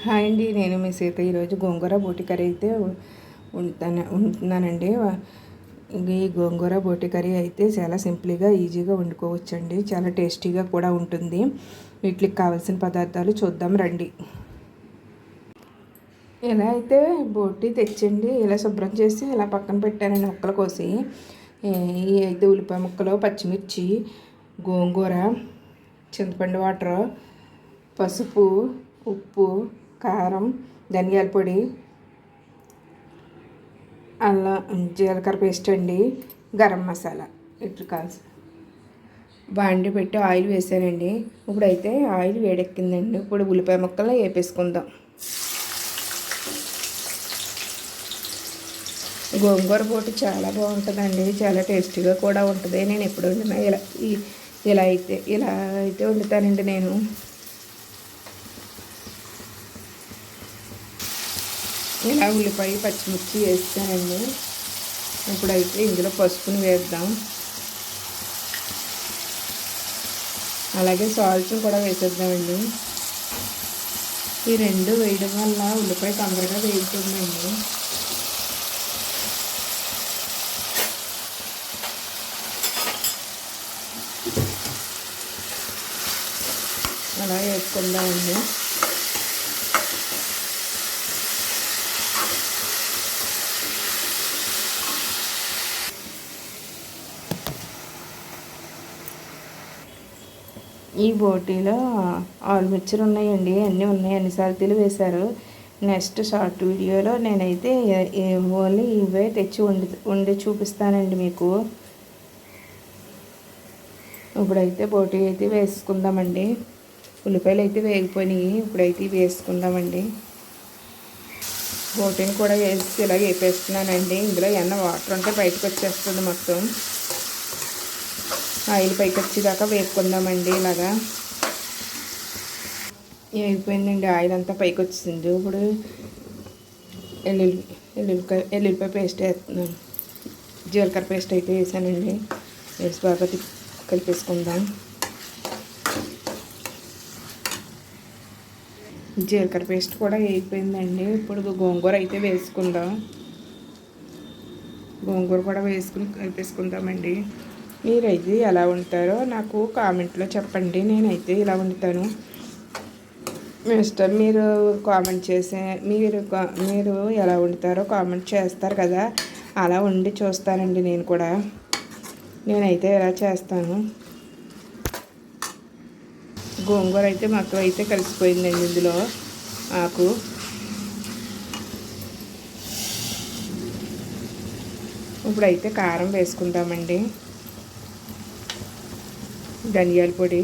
Hi అండి, నేను మీ సీత. ఈరోజు గోంగూర బోటి కర్రీ అయితే ఉంటున్నానండి. ఈ గోంగూర బోటి కర్రీ అయితే చాలా సింపుల్గా ఈజీగా వండుకోవచ్చండి. చాలా టేస్టీగా కూడా ఉంటుంది. వీటికి కావాల్సిన పదార్థాలు చూద్దాం రండి. ఇలా అయితే బోటి తెచ్చండి, ఇలా శుభ్రం చేసి ఇలా పక్కన పెట్టానండి ముక్కలు కోసి. ఈ 5 ఉల్లిపాయ ముక్కలు, పచ్చిమిర్చి, గోంగూర, చింతపండు వాటర్, పసుపు, ఉప్పు, కారం, ధనియాల పొడి, అల్లం జీలకర్ర పేస్ట్ అండి, గరం మసాలా. ఇట్లు కాల్సి బాండి పెట్టి ఆయిల్ వేసానండి. ఇప్పుడైతే ఆయిల్ వేడెక్కిందండి. ఇప్పుడు ఉల్లిపాయ ముక్కలు వేపేసుకుందాం. గోంగూర బోటి చాలా బాగుంటుందండి, చాలా టేస్టీగా కూడా ఉంటుంది. నేను ఎప్పుడు వండినా ఇలా అయితే వండుతానండి నేను. ఇలా ఉల్లిపాయ పచ్చిమిర్చి వేస్తానండి. ఇప్పుడైతే ఇందులో పసుపుని వేద్దాం, అలాగే సాల్ట్ని కూడా వేసేద్దామండి. ఈ రెండు వేయడం వల్ల ఉల్లిపాయ తొందరగా వేగుతుందండి. అలా వేసుకుందామండి. ఈ బోటీలో ఆలు మిర్చిలు ఉన్నాయండి, అన్నీ ఉన్నాయి, అన్ని సాల్తీలు వేశారు. నెక్స్ట్ షార్ట్ వీడియోలో నేనైతే ఓన్లీ ఇవే తెచ్చి వండి చూపిస్తానండి మీకు. ఇప్పుడైతే బోటీ అయితే వేసుకుందామండి. ఉల్లిపాయలు అయితే వేగిపోయినాయి, ఇప్పుడైతే వేసుకుందామండి. బోటీని కూడా వేసి ఇలా వేపేస్తున్నానండి. ఇందులో ఏమన్నా వాటర్ ఉంటే బయటకు వచ్చేస్తుంది మొత్తం. ఆయిల్ పైకి వచ్చేదాకా వేపుకుందామండి. ఇలాగా వేగిపోయిందండి, ఆయిల్ అంతా పైకి వచ్చింది. ఇప్పుడు ఎల్లుల్లిపాయ పేస్ట్ వేస్తున్నాను. జీలకర్ర పేస్ట్ అయితే వేసానండి. వేసి బాగా కలిపేసుకుందాం. జీలకర్ర పేస్ట్ కూడా వేగిపోయిందండి. ఇప్పుడు గోంగూర అయితే వేసుకుందాం. గోంగూర కూడా వేసుకుని కలిపేసుకుందామండి. మీరైతే ఎలా వండుతారో నాకు కామెంట్లో చెప్పండి. నేనైతే ఇలా వండుతాను. మీ ఇష్టం, మీరు కామెంట్ చేసే మీరు ఎలా వండుతారో కామెంట్ చేస్తారు కదా, అలా వండి చూస్తానండి నేను కూడా. నేనైతే ఇలా చేస్తాను. గోంగూర అయితే మొత్తం అయితే కలిసిపోయిందండి ఇందులో ఆకు. ఇప్పుడైతే కారం వేసుకుందామండి, ధనియాల పొడి,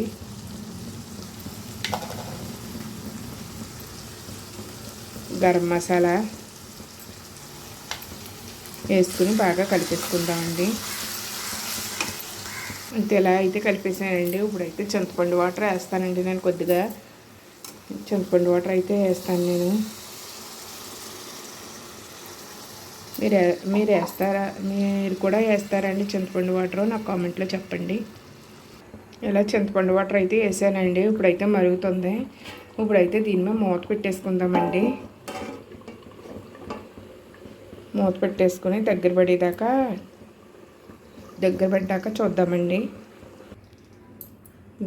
గరం మసాలా వేసుకుని బాగా కలిపేసుకుందామండి. అంతే ఇలా అయితే కలిపేసానండి. ఇప్పుడైతే చింతపండు వాటర్ వేస్తానండి. నేను కొద్దిగా చింతపండు వాటర్ అయితే వేస్తాను నేను. మీరు వేస్తారా? మీరు కూడా వేస్తారండి చింతపండు వాటర్? నాకు కామెంట్లో చెప్పండి. ఇలా చింతపండు వాటర్ అయితే వేసానండి. ఇప్పుడైతే మరుగుతుంది. ఇప్పుడైతే దీని మీద మూత పెట్టేసుకుందామండి. మూత పెట్టేసుకుని దగ్గర పడ్డాక చూద్దామండి.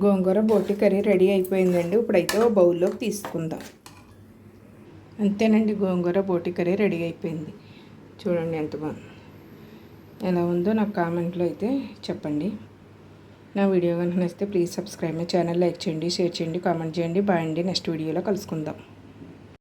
గోంగూర బోటి కర్రీ రెడీ అయిపోయిందండి. ఇప్పుడైతే ఓ బౌల్లోకి తీసుకుందాం. అంతేనండి, గోంగూర బోటి కర్రీ రెడీ అయిపోయింది. చూడండి ఎంత బాగుంది. ఎలా ఉందో నాకు కామెంట్లో అయితే చెప్పండి. నా వీడియో కనుక నచ్చితే please subscribe my channel, like చేయండి, షేర్ చేయండి, కామెంట్ చేయండి. బాయ్ అండి. నెక్స్ట్ వీడియోలో కలుసుకుందాం.